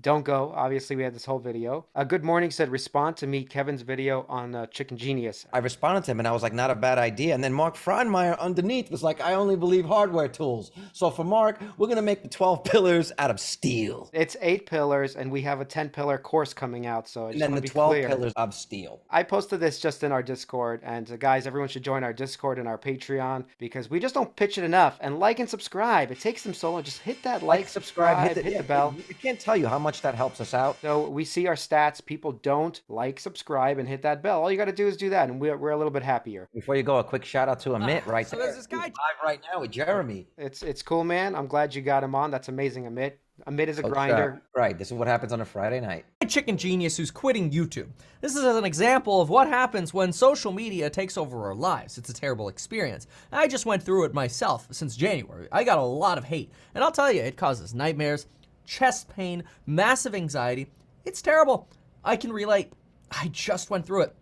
Don't go. Obviously, we had this whole video. Good Morning said, respond to meet Kevin's video on Chicken Genius. I responded to him and I was like, not a bad idea. And then Mark Freinmeyer underneath was like, I only believe hardware tools. So for Mark, we're going to make the 12 pillars out of steel. It's 8 pillars, and we have a 10-pillar course coming out, so I And just then want the to be 12 clear. pillars of steel. I posted this just in our Discord, and guys, everyone should join our Discord and our Patreon because we just don't pitch it enough. And like and subscribe. It takes them so long. Just hit that like, Subscribe, subscribe, hit hit yeah, the bell. I can't tell you how much that helps us out. So we see our stats. People don't like, subscribe, and hit that bell. All you got to do is do that, and we're a little bit happier. Before you go, a quick shout out to Amit right So there. there's this guy. He's live right now with Jeremy. It's cool, man. I'm glad you got him on. That's amazing, Amit. Amit is a Coach, grinder. right, this is what happens on a Friday night. Chicken genius who's quitting YouTube. This is an example of what happens when social media takes over our lives. It's a terrible experience. I just went through it myself since January. I got a lot of hate, and I'll tell you, it causes nightmares, chest pain, massive anxiety. It's terrible. I can relate. I just went through it.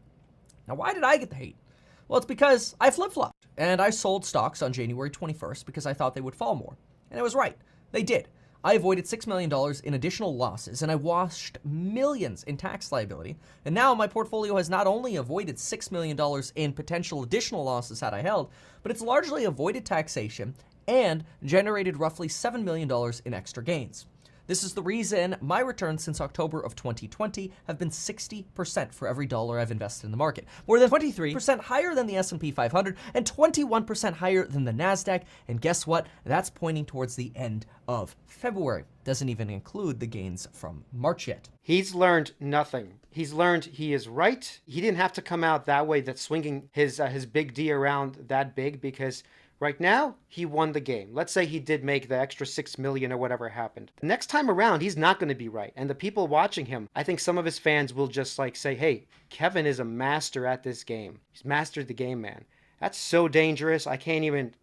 Now, why did I get the hate? Well, it's because I flip-flopped, and I sold stocks on January 21st because I thought they would fall more. And I was right. They did. I avoided $6 million in additional losses, and I washed millions in tax liability. And now my portfolio has not only avoided $6 million in potential additional losses had I held, but it's largely avoided taxation and generated roughly $7 million in extra gains. This is the reason my returns since October of 2020 have been 60% for every dollar I've invested in the market. More than 23% higher than the S&P 500 and 21% higher than the NASDAQ. And guess what? That's pointing towards the end of February. Doesn't even include the gains from March yet. He's learned nothing. He's learned he is right. He didn't have to come out that way, that swinging his big D around that big, because right now, he won the game. Let's say he did make the extra 6 million or whatever happened. The next time around, he's not going to be right. And the people watching him, I think some of his fans will just like say, hey, Kevin is a master at this game. He's mastered the game, man. That's so dangerous. I can't even,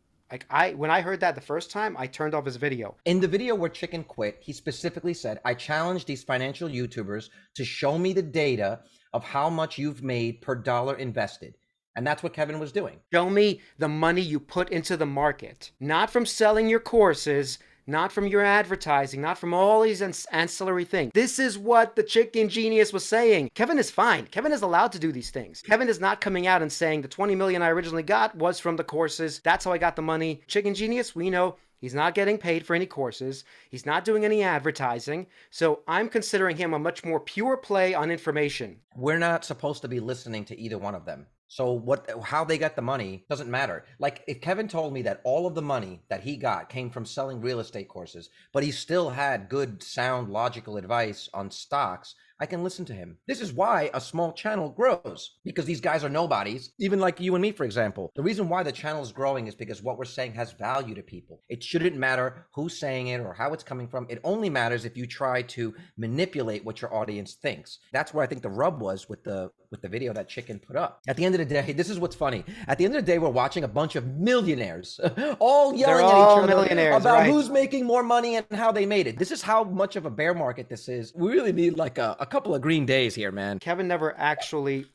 when I heard that the first time, I turned off his video. In the video where Chicken quit, he specifically said, I challenge these financial YouTubers to show me the data of how much you've made per dollar invested. And that's what Kevin was doing. Show me the money you put into the market, not from selling your courses, not from your advertising, not from all these ancillary things. This is what the Chicken Genius was saying. Kevin is fine. Kevin is allowed to do these things. Kevin is not coming out and saying the 20 million I originally got was from the courses. That's how I got the money. Chicken Genius, we know he's not getting paid for any courses. He's not doing any advertising. So I'm considering him a much more pure play on information. We're not supposed to be listening to either one of them. So how they got the money doesn't matter. Like if Kevin told me that all of the money that he got came from selling real estate courses, but he still had good, sound, logical advice on stocks, I can listen to him. This is why a small channel grows, because these guys are nobodies, even like you and me, for example. The reason why the channel is growing is because what we're saying has value to people. It shouldn't matter who's saying it or how it's coming from. It only matters if you try to manipulate what your audience thinks. That's where I think the rub was with the video that Chicken put up. At the end of the day, this is what's funny. At the end of the day, we're watching a bunch of millionaires all yelling at each other about who's making more money and how they made it. This is how much of a bear market this is. We really need like a couple of green days here, man. Kevin never actually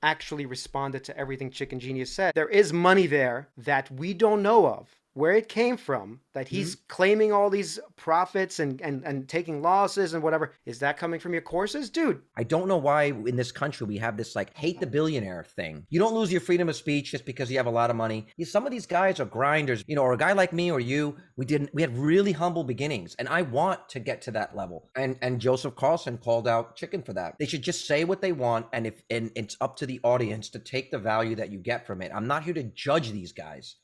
responded to everything Chicken Genius said. There is money there that we don't know of, where it came from, that he's claiming all these profits and taking losses and whatever. Is that coming from your courses? Dude. I don't know why in this country we have this like hate the billionaire thing. You don't lose your freedom of speech just because you have a lot of money. Some of these guys are grinders, or a guy like me or you, we had really humble beginnings, and I want to get to that level. And Joseph Carlson called out Chicken for that. They should just say what they want, and it's up to the audience to take the value that you get from it. I'm not here to judge these guys.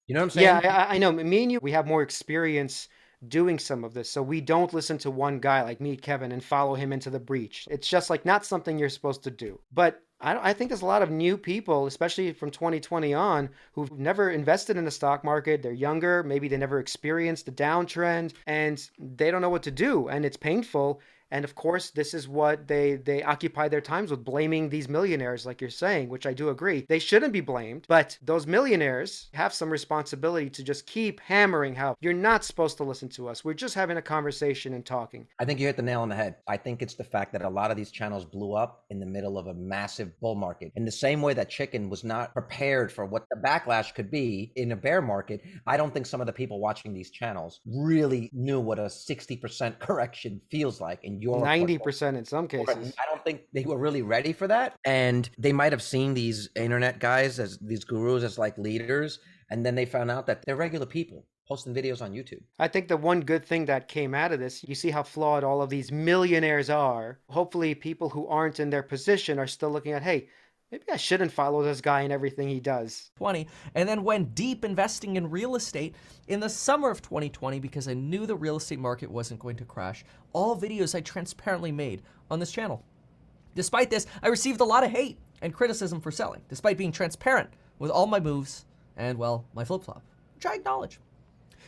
You know what I'm saying? Yeah, I know. Me and you, we have more experience doing some of this. So we don't listen to one guy like me, Kevin, and follow him into the breach. It's just like not something you're supposed to do. But I think there's a lot of new people, especially from 2020 on, who've never invested in the stock market. They're younger. Maybe they never experienced the downtrend, and they don't know what to do. And it's painful. And of course, this is what they occupy their times with, blaming these millionaires, like you're saying, which I do agree. They shouldn't be blamed, but those millionaires have some responsibility to just keep hammering how you're not supposed to listen to us. We're just having a conversation and talking. I think you hit the nail on the head. I think it's the fact that a lot of these channels blew up in the middle of a massive bull market. In the same way that Chicken was not prepared for what the backlash could be in a bear market, I don't think some of the people watching these channels really knew what a 60% correction feels like in in your portfolio. 90% in some cases. I don't think they were really ready for that. And they might have seen these internet guys as these gurus as like leaders. And then they found out that they're regular people posting videos on YouTube. I think the one good thing that came out of this, you see how flawed all of these millionaires are. Hopefully, people who aren't in their position are still looking at, hey, maybe I shouldn't follow this guy in everything he does. 20, and then went deep investing in real estate in the summer of 2020 because I knew the real estate market wasn't going to crash. All videos I transparently made on this channel. Despite this, I received a lot of hate and criticism for selling, despite being transparent with all my moves and, well, my flip-flop, which I acknowledge.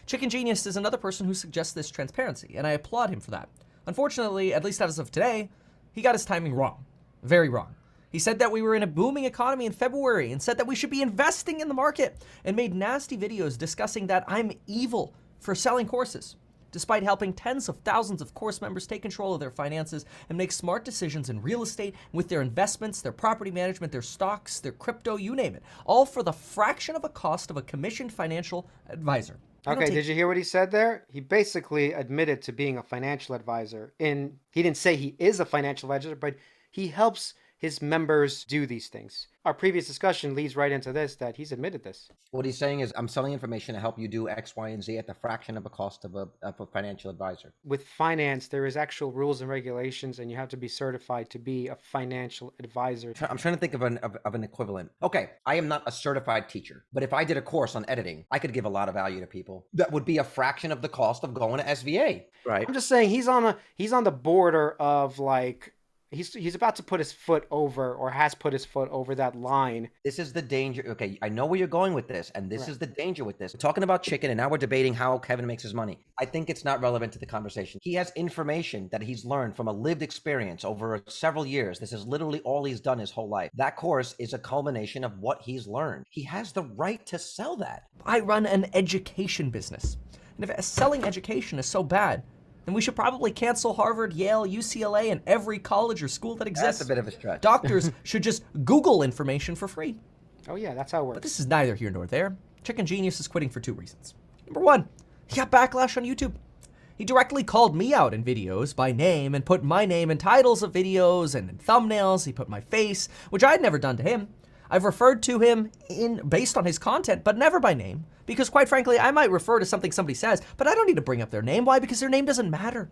Chicken Genius is another person who suggests this transparency, and I applaud him for that. Unfortunately, at least as of today, he got his timing wrong. Very wrong. He said that we were in a booming economy in February and said that we should be investing in the market and made nasty videos discussing that I'm evil for selling courses, despite helping tens of thousands of course members take control of their finances and make smart decisions in real estate with their investments, their property management, their stocks, their crypto, you name it, all for the fraction of a cost of a commissioned financial advisor. Okay, did you hear what he said there? He basically admitted to being a financial advisor. He didn't say he is a financial advisor, but he helps his members do these things. Our previous discussion leads right into this, that he's admitted this. What he's saying is, I'm selling information to help you do X, Y, and Z at the fraction of a cost of a financial advisor. With finance, there is actual rules and regulations, and you have to be certified to be a financial advisor. I'm trying to think of an equivalent. Okay, I am not a certified teacher, but if I did a course on editing, I could give a lot of value to people. That would be a fraction of the cost of going to SVA, right? I'm just saying he's on the border of like, he's about to put his foot over, or has put his foot over that line. This is the danger. Okay, I know where you're going with this, and this is the danger with this. We're talking about chicken, and now we're debating how Kevin makes his money. I think it's not relevant to the conversation. He has information that he's learned from a lived experience over several years. This is literally all he's done his whole life. That course is a culmination of what he's learned. He has the right to sell that. I run an education business. And if selling education is so bad, then we should probably cancel Harvard, Yale, UCLA, and every college or school that exists. That's a bit of a stretch. Doctors should just Google information for free. Oh yeah, that's how it works. But this is neither here nor there. Chicken Genius is quitting for two reasons. Number one, he got backlash on YouTube. He directly called me out in videos by name and put my name in titles of videos and in thumbnails. He put my face, which I'd never done to him. I've referred to him based on his content, but never by name. Because quite frankly, I might refer to something somebody says, but I don't need to bring up their name. Why? Because their name doesn't matter.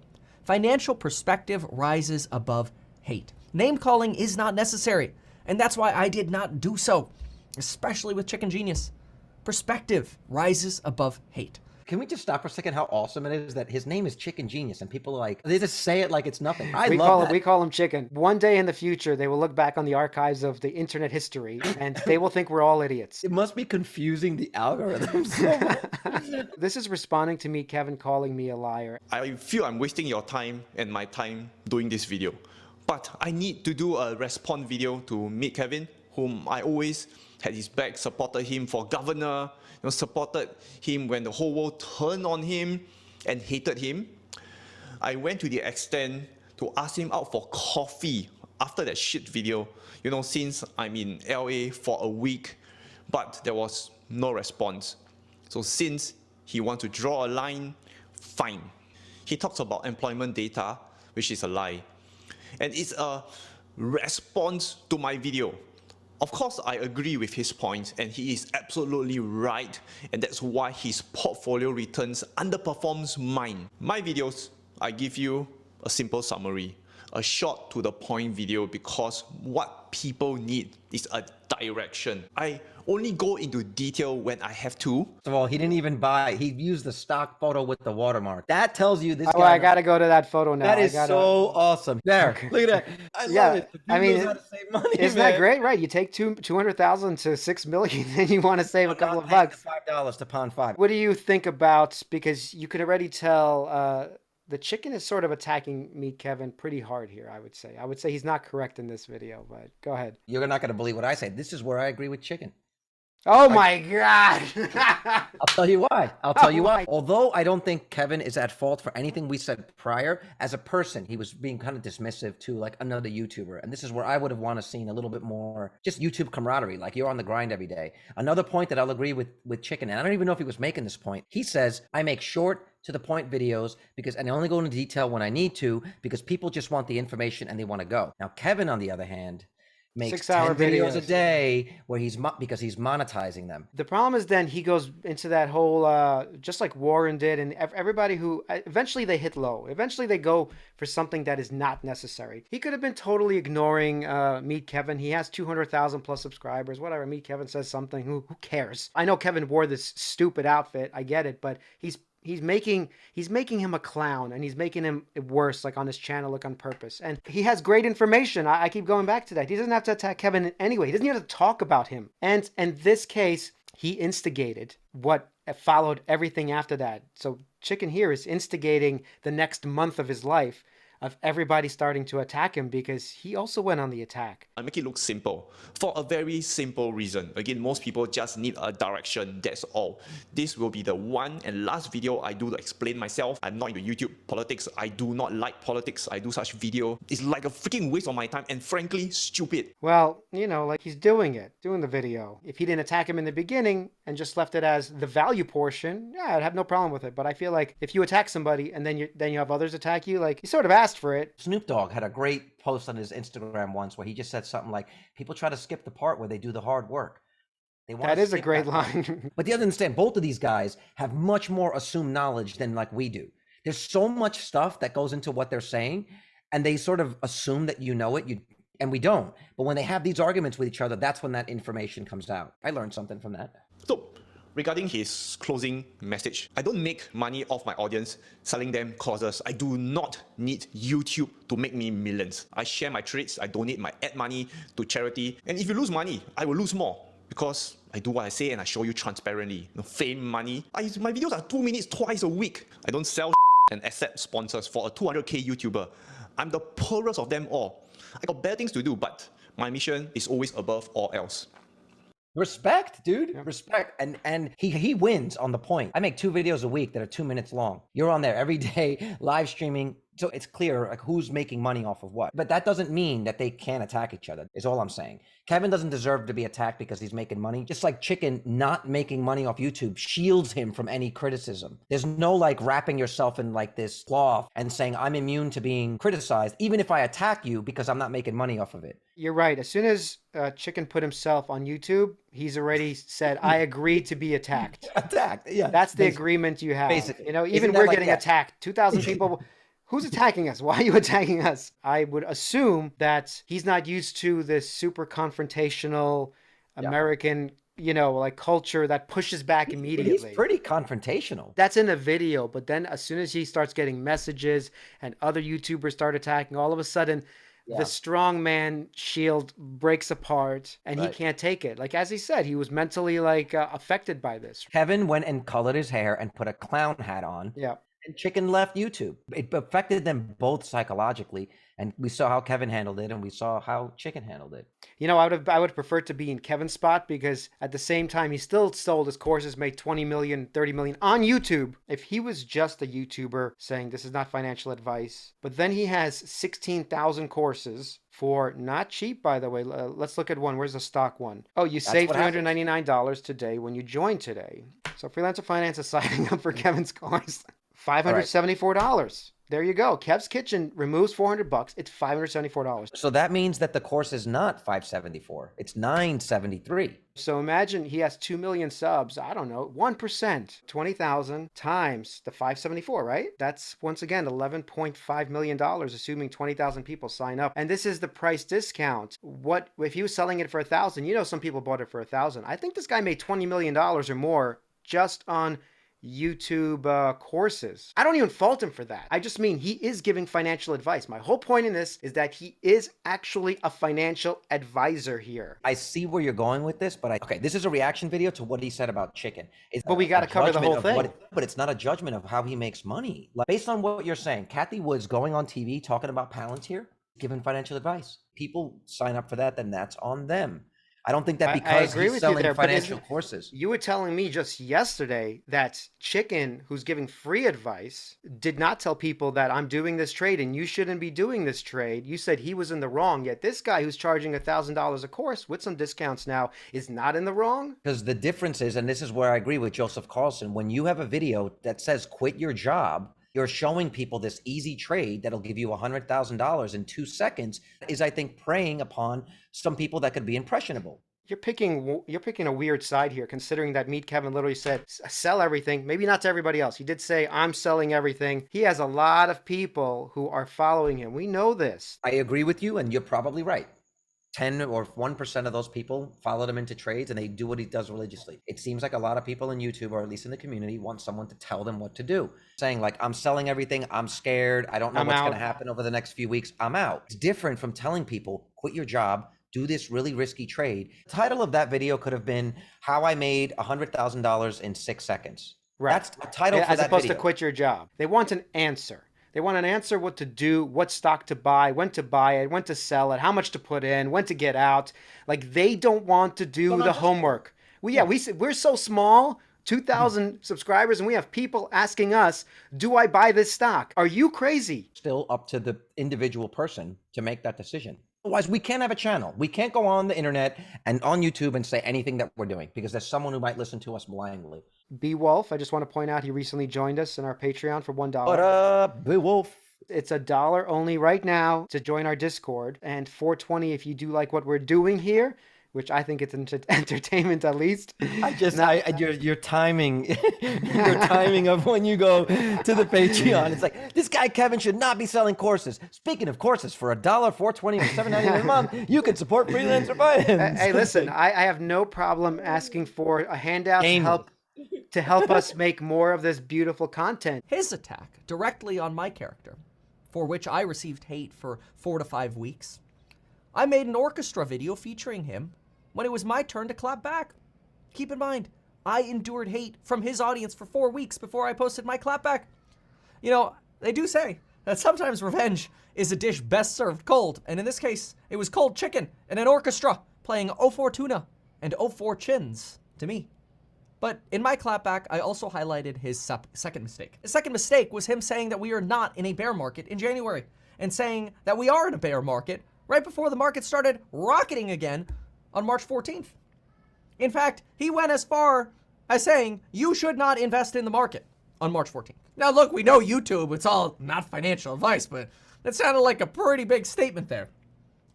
Financial perspective rises above hate. Name calling is not necessary. And that's why I did not do so, especially with Chicken Genius. Perspective rises above hate. Can we just stop for a second how awesome it is that his name is Chicken Genius and people are like, they just say it like it's nothing. We call him Chicken. One day in the future, they will look back on the archives of the internet history and they will think we're all idiots. It must be confusing the algorithms so much. This is responding to me, Kevin, calling me a liar. I feel I'm wasting your time and my time doing this video. But I need to do a response video to meet Kevin, whom I always had his back, supported him for governor, supported him when the whole world turned on him and hated him. I went to the extent to ask him out for coffee after that shit video, since I'm in LA for a week, but there was no response. So since he wants to draw a line, fine. He talks about employment data, which is a lie. And it's a response to my video. Of course, I agree with his points, and he is absolutely right, and that's why his portfolio returns underperforms mine. My videos, I give you a simple summary, a short to the point video, because what people need is a direction. I only go into detail when I have to. First of all, he didn't even buy. He used the stock photo with the watermark. That tells you this guy. Oh, I gotta go to that photo now. That is so awesome. There, look at that. I love it. I mean, knows how to save money, isn't that great? Right? You take 200,000 to 6 million, and you want to save a couple of bucks. $5 to pound 5. What do you think about? Because you can already tell. The chicken is sort of attacking me, Kevin, pretty hard here, I would say. I would say he's not correct in this video, but go ahead. You're not going to believe what I say. This is where I agree with Chicken. Oh my God. I'll tell you why. I'll tell you why. Although I don't think Kevin is at fault for anything we said prior, as a person, he was being kind of dismissive to like another YouTuber. And this is where I would have wanted to seen a little bit more just YouTube camaraderie, like you're on the grind every day. Another point that I'll agree with Chicken, and I don't even know if he was making this point. He says, I make short to the point videos and I only go into detail when I need to because people just want the information and they want to go. Now, Kevin, on the other hand, makes 6 hour 10 videos a videos. day where because he's monetizing them. The problem is then he goes into that whole, just like Warren did, and everybody who eventually they hit low. Eventually they go for something that is not necessary. He could have been totally ignoring Meet Kevin. He has 200,000 plus subscribers. Whatever. Meet Kevin says something. Who cares? I know Kevin wore this stupid outfit. I get it, but he's making him a clown, and he's making him worse, like on his channel, like on purpose. And he has great information. I keep going back to that. He doesn't have to attack Kevin anyway. He doesn't even have to talk about him. And in this case, he instigated what followed everything after that. So Chicken here is instigating the next month of his life of everybody starting to attack him because he also went on the attack. I make it look simple for a very simple reason. Again, most people just need a direction, that's all. This will be the one and last video I do to explain myself. I'm not into YouTube politics. I do not like politics. I do such video. It's like a freaking waste of my time and frankly stupid. Well, like he's doing the video. If he didn't attack him in the beginning and just left it as the value portion, yeah, I'd have no problem with it. But I feel like if you attack somebody and then you have others attack you, like you sort of asked for it. Snoop Dogg had a great post on his Instagram once where he just said something like, people try to skip the part where they do the hard work. That is a great line. But you have to understand, both of these guys have much more assumed knowledge than like we do. There's so much stuff that goes into what they're saying, and they sort of assume that you know it, and we don't. But when they have these arguments with each other, that's when that information comes out. I learned something from that. So, regarding his closing message, I don't make money off my audience selling them courses. I do not need YouTube to make me millions. I share my trades, I donate my ad money to charity, and if you lose money, I will lose more because I do what I say and I show you transparently. Fame, money. My videos are 2 minutes twice a week. I don't sell and accept sponsors for a 200k YouTuber. I'm the poorest of them all. I got better things to do, but my mission is always above all else. Respect, dude. Yeah. Respect. And he wins on the point. I make 2 videos a week that are 2 minutes long. You're on there every day, live streaming. So it's clear like who's making money off of what. But that doesn't mean that they can't attack each other, is all I'm saying. Kevin doesn't deserve to be attacked because he's making money. Just like Chicken not making money off YouTube shields him from any criticism. There's no like wrapping yourself in like this cloth and saying I'm immune to being criticized, even if I attack you because I'm not making money off of it. You're right. As soon as Chicken put himself on YouTube, he's already said, I agree to be attacked. Attacked, yeah. That's the agreement you have. Basically. Even we're getting attacked. 2,000 people. Who's attacking us? Why are you attacking us? I would assume that he's not used to this super confrontational American, like culture that pushes back immediately. He's pretty confrontational. That's in a video, but then as soon as he starts getting messages and other YouTubers start attacking, all of a sudden the strongman shield breaks apart and he can't take it. Like, as he said, he was mentally affected by this. Kevin went and colored his hair and put a clown hat on. Yeah. And Chicken left YouTube. It affected them both psychologically, and we saw how Kevin handled it, and we saw how Chicken handled it. I would prefer to be in Kevin's spot because at the same time, he still sold his courses, made 20 million, 30 million on YouTube. If he was just a YouTuber saying this is not financial advice, but then he has 16,000 courses for not cheap, by the way. Let's look at one. Where's the stock one? Oh, you save $399 today when you join today. So Freelancer Finance is signing up for Kevin's course. $574. There you go. Kev's Kitchen removes $400. It's $574. So that means that the course is not $574. It's $973. So imagine he has 2 million subs. I don't know, 1%, 20,000 times the $574, right? That's once again $11.5 million, assuming 20,000 people sign up. And this is the price discount. What if he was selling it for $1,000? Some people bought it for $1,000. I think this guy made $20 million or more just on YouTube courses. I don't even fault him for that. I just mean he is giving financial advice. My whole point in this is that he is actually a financial advisor here. I see where you're going with this, but okay, this is a reaction video to what he said about Chicken. But we got to cover the whole thing. But it's not a judgment of how he makes money. Like, based on what you're saying, Kathy Woods going on TV talking about Palantir, giving financial advice. People sign up for that, then that's on them. I don't think that I because agree he's with you selling there, but financial courses. you were telling me just yesterday that Chicken, who's giving free advice, did not tell people that I'm doing this trade and you shouldn't be doing this trade. You said he was in the wrong, yet this guy who's charging $1,000 a course with some discounts now is not in the wrong? Because the difference is, and this is where I agree with Joseph Carlson, when you have a video that says quit your job, you're showing people this easy trade that'll give you $100,000 in 2 seconds is, I think, preying upon some people that could be impressionable. You're picking a weird side here, considering that Meet Kevin literally said sell everything. Maybe not to everybody else. He did say I'm selling everything. He has a lot of people who are following him. We know this. I agree with you, and you're probably right. 10 or 1% of those people followed him into trades and they do what he does religiously. It seems like a lot of people in YouTube, or at least in the community, want someone to tell them what to do. Saying like, I'm selling everything, I'm scared, I don't know what's going to happen over the next few weeks, I'm out. It's different from telling people, quit your job, do this really risky trade. The title of that video could have been How I Made $100,000 in 6 seconds. Right. That's the title for As that opposed video. to quit your job. They want an answer. They want an answer what to do, what stock to buy, when to buy it, when to sell it, how much to put in, when to get out. Like they don't want to do the homework. We're so small, 2,000 subscribers, and we have people asking us, do I buy this stock? Are you crazy? Still up to the individual person to make that decision. Otherwise, we can't have a channel. We can't go on the internet and on YouTube and say anything that we're doing because there's someone who might listen to us blindly. B Wolf, I just want to point out he recently joined us in our Patreon for $1. What up, B Wolf? It's $1 only right now to join our Discord, and $4.20 if you do like what we're doing here, which I think it's entertainment at least. Your timing, your timing of when you go to the Patreon. It's like, this guy Kevin should not be selling courses. Speaking of courses, for $1, $4.20, or $7.99 a month, you can support freelancer buy-ins. Hey, listen, I have no problem asking for a handout to help us make more of this beautiful content. His attack directly on my character, for which I received hate for 4 to 5 weeks. I made an orchestra video featuring him when it was my turn to clap back. Keep in mind, I endured hate from his audience for 4 weeks before I posted my clapback. You know, they do say that sometimes revenge is a dish best served cold, and in this case, it was cold chicken and an orchestra playing O for Tuna and O for Chins to me. But in my clapback, I also highlighted his second mistake. His second mistake was him saying that we are not in a bear market in January, and saying that we are in a bear market right before the market started rocketing again on March 14th. In fact, he went as far as saying you should not invest in the market on March 14th. Now look, we know YouTube, it's all not financial advice, but that sounded like a pretty big statement there.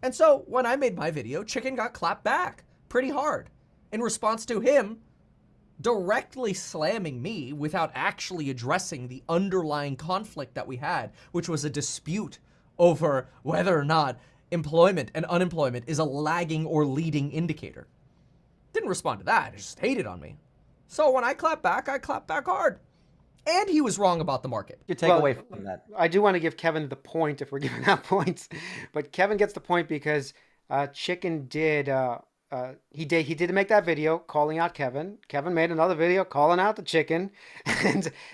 And so when I made my video, Chicken got clapped back pretty hard in response to him directly slamming me without actually addressing the underlying conflict that we had, which was a dispute over whether or not employment and unemployment is a lagging or leading indicator. Didn't respond to that, just hated on me. So when I clapped back hard. And he was wrong about the market. Your takeaway from that. I do want to give Kevin the point if we're giving out points, but Kevin gets the point because Chicken did he did make that video calling out Kevin. Kevin made another video calling out the Chicken,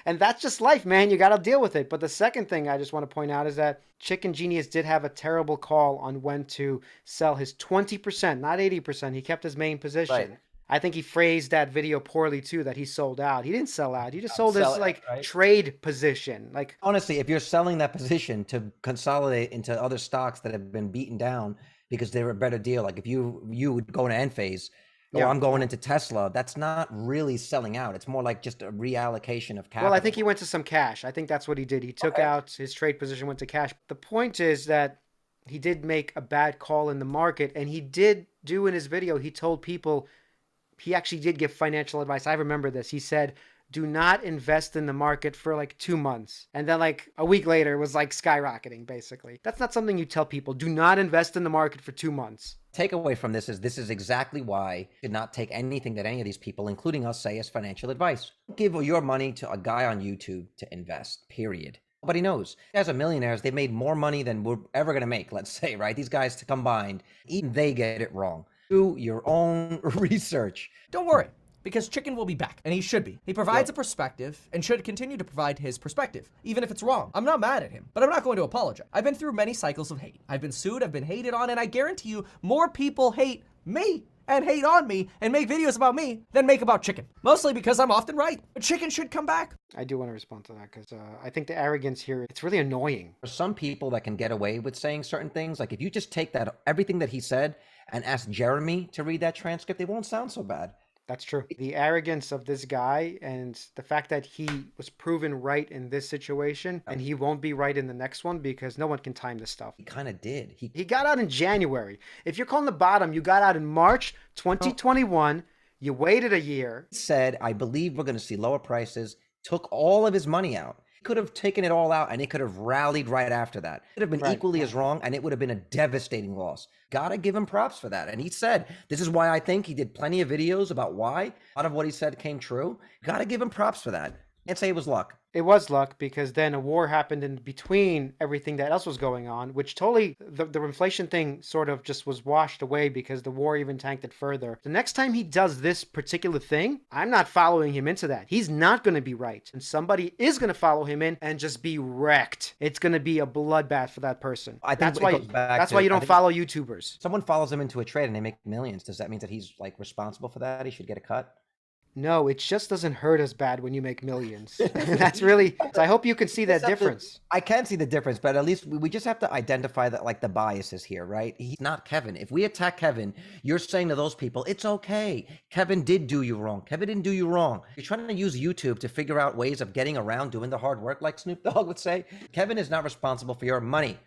and that's just life, man. You got to deal with it. But the second thing I just want to point out is that Chicken Genius did have a terrible call on when to sell his 20%, not 80%. He kept his main position. Right. I think he phrased that video poorly too, that he sold out. He didn't sell out. He just sold his trade position. Like, honestly, if you're selling that position to consolidate into other stocks that have been beaten down because they're a better deal, like if you would go into end phase, I'm going into Tesla, that's not really selling out. It's more like just a reallocation of capital. Well, I think he went to some cash. I think that's what he did. He took out his trade position, went to cash. The point is that he did make a bad call in the market, and he did do in his video, he told people, he actually did give financial advice. I remember this. He said, do not invest in the market for like 2 months. And then like a week later, it was like skyrocketing, basically. That's not something you tell people. Do not invest in the market for 2 months. Takeaway from this is exactly why you should not take anything that any of these people, including us, say as financial advice. Give your money to a guy on YouTube to invest, period. Nobody knows. As a millionaires, they made more money than we're ever going to make, let's say, right? These guys combined, even they get it wrong. Do your own research. Don't worry, because Chicken will be back, and he should be. He provides a perspective and should continue to provide his perspective, even if it's wrong. I'm not mad at him, but I'm not going to apologize. I've been through many cycles of hate. I've been sued, I've been hated on, and I guarantee you more people hate me and hate on me and make videos about me than make about chicken. Mostly because I'm often right. But chicken should come back. I do want to respond to that because I think the arrogance here, it's really annoying. For some people that can get away with saying certain things, like if you just take that, everything that he said, and ask Jeremy to read that transcript, it won't sound so bad. That's true. The arrogance of this guy and the fact that he was proven right in this situation and he won't be right in the next one because no one can time this stuff. He kind of did. He got out in January. If you're calling the bottom, you got out in March 2021. You waited a year. Said, I believe we're going to see lower prices, took all of his money out. He could have taken it all out and it could have rallied right after that. It would have been equally as wrong and it would have been a devastating loss. Gotta give him props for that. And he said, this is why I think he did plenty of videos about why a lot of what he said came true. Gotta give him props for that. Can't say it was luck. It was luck because then a war happened in between everything that else was going on, which totally, the inflation thing sort of just was washed away because the war even tanked it further. The next time he does this particular thing, I'm not following him into that. He's not going to be right. And somebody is going to follow him in and just be wrecked. It's going to be a bloodbath for that person. I think that's why you don't follow YouTubers. Someone follows him into a trade and they make millions. Does that mean that he's like responsible for that? He should get a cut? No, it just doesn't hurt as bad when you make millions. That's really, so I hope you can see that difference. I can see the difference, but at least we just have to identify that, like, the biases here, right? He's not Kevin. If we attack Kevin, you're saying to those people, it's okay. Kevin did do you wrong. Kevin didn't do you wrong. You're trying to use YouTube to figure out ways of getting around doing the hard work, like Snoop Dogg would say. Kevin is not responsible for your money.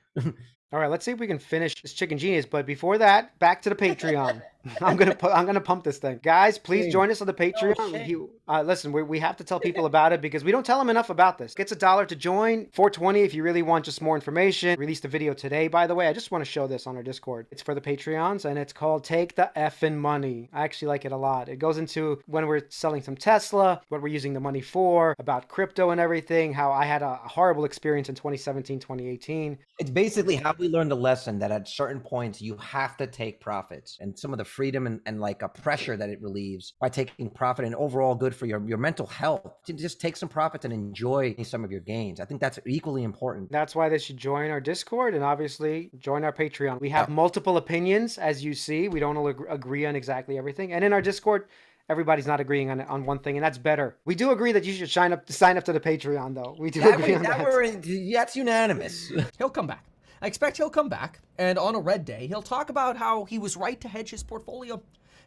All right, let's see if we can finish this Chicken Genius. But before that, back to the Patreon. I'm gonna pump this thing, guys. Please join us on the Patreon. Listen, we have to tell people about it because we don't tell them enough about this. Gets $1 to join, $4.20 if you really want just more information. Released a video today, by the way. I just want to show this on our Discord. It's for the Patreons and it's called "Take the Effing Money." I actually like it a lot. It goes into when we're selling some Tesla, what we're using the money for, about crypto and everything. How I had a horrible experience in 2017, 2018. It's basically how we learned a lesson that at certain points you have to take profits, and some of the freedom and like a pressure that it relieves by taking profit, and overall good for your mental health to just take some profits and enjoy some of your gains. I think that's equally important. That's why they should join our Discord and obviously join our Patreon. We have multiple opinions, as you see. We don't all agree on exactly everything. And in our Discord, everybody's not agreeing on one thing, and that's better. We do agree that you should sign up to the Patreon, though. We do agree on that. That's unanimous. He'll come back. I expect he'll come back, and on a red day, he'll talk about how he was right to hedge his portfolio.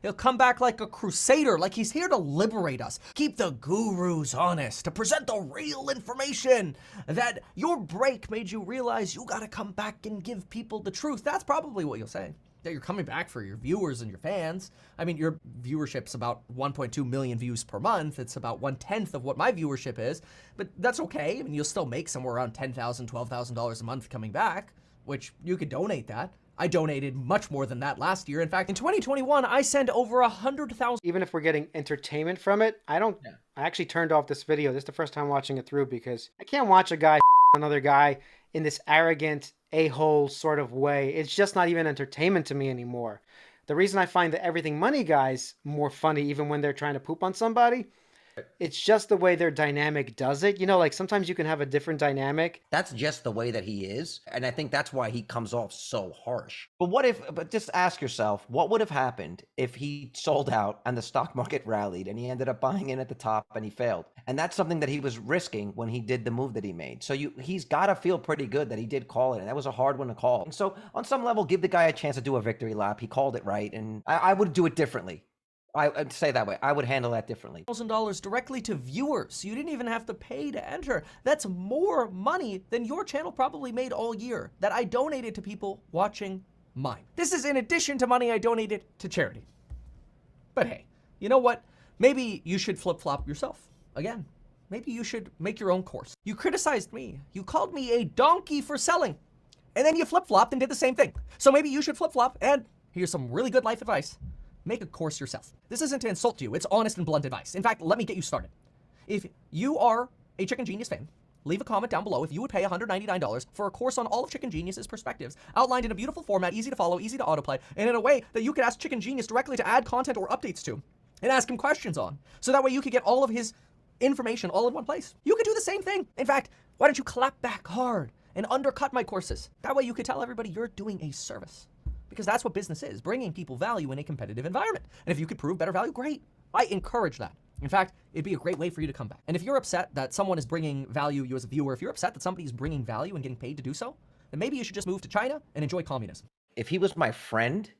He'll come back like a crusader, like he's here to liberate us, keep the gurus honest, to present the real information, that your break made you realize you gotta come back and give people the truth. That's probably what you'll say. That you're coming back for your viewers and your fans. I mean, your viewership's about 1.2 million views per month. It's about 1/10 of what my viewership is, but that's okay. I mean, you'll still make somewhere around $10,000, $12,000 a month coming back, which you could donate that. I donated much more than that last year. In fact, in 2021, I sent over 100,000. Even if we're getting entertainment from it, I actually turned off this video. This is the first time watching it through because I can't watch a guy another guy in this arrogant a-hole sort of way. It's just not even entertainment to me anymore. The reason I find the Everything Money guys more funny, even when they're trying to poop on somebody, it's just the way their dynamic does it. You know, like sometimes you can have a different dynamic. That's just the way that he is. And I think that's why he comes off so harsh. But but just ask yourself, what would have happened if he sold out and the stock market rallied and he ended up buying in at the top and he failed? And that's something that he was risking when he did the move that he made. So he's got to feel pretty good that he did call it. And that was a hard one to call. And so on some level, give the guy a chance to do a victory lap. He called it right. And I would do it differently. I'd say that way. I would handle that differently. $1,000 directly to viewers. You didn't even have to pay to enter. That's more money than your channel probably made all year that I donated to people watching mine. This is in addition to money I donated to charity. But hey, you know what? Maybe you should flip-flop yourself. Again, maybe you should make your own course. You criticized me. You called me a donkey for selling. And then you flip-flopped and did the same thing. So maybe you should flip-flop, and here's some really good life advice. Make a course yourself. This isn't to insult you, it's honest and blunt advice. In fact, let me get you started. If you are a Chicken Genius fan, leave a comment down below if you would pay $199 for a course on all of Chicken Genius's perspectives, outlined in a beautiful format, easy to follow, easy to autoplay, and in a way that you could ask Chicken Genius directly to add content or updates to, and ask him questions on. So that way you could get all of his information all in one place. You could do the same thing. In fact, why don't you clap back hard and undercut my courses? That way you could tell everybody you're doing a service. because that's what business is, bringing people value in a competitive environment. And if you could prove better value, great. I encourage that. In fact, it'd be a great way for you to come back. And if you're upset that someone is bringing value, you as a viewer, if you're upset that somebody's bringing value and getting paid to do so, then maybe you should just move to China and enjoy communism. If he was my friend,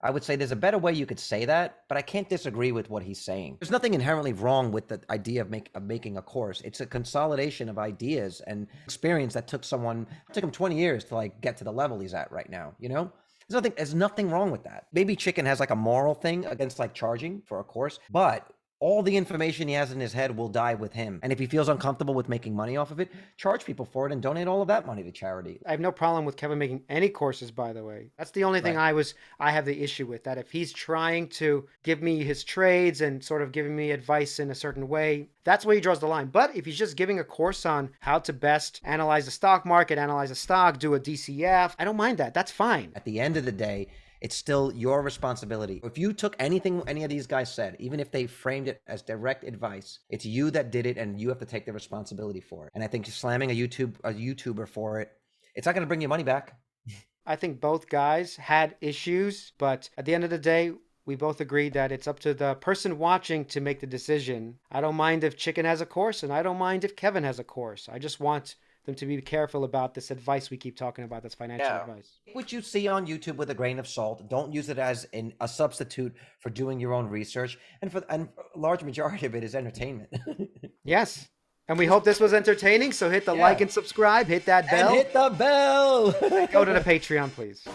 I would say there's a better way you could say that, but I can't disagree with what he's saying. There's nothing inherently wrong with the idea of making a course. It's a consolidation of ideas and experience that took him 20 years to like get to the level he's at right now, you know? There's nothing wrong with that. Maybe Chicken has like a moral thing against like charging for a course, but all the information he has in his head will die with him. And if he feels uncomfortable with making money off of it, charge people for it and donate all of that money to charity. I have no problem with Kevin making any courses, by the way. That's the only thing I have the issue with, that if he's trying to give me his trades and sort of giving me advice in a certain way, that's where he draws the line. But if he's just giving a course on how to best analyze the stock market, analyze a stock, do a DCF, I don't mind that. That's fine. At the end of the day, it's still your responsibility. If you took anything any of these guys said, even if they framed it as direct advice, it's you that did it and you have to take the responsibility for it. And I think slamming a YouTuber for it, it's not going to bring you money back. I think both guys had issues, but at the end of the day, we both agreed that it's up to the person watching to make the decision. I don't mind if Chicken has a course, and I don't mind if Kevin has a course. I just want them to be careful about this advice we keep talking about, that's financial advice. What you see on YouTube with a grain of salt. Don't use it as a substitute for doing your own research. And a large majority of it is entertainment. Yes. And we hope this was entertaining. So hit the like and subscribe, hit that bell. And hit the bell. Go to the Patreon, please.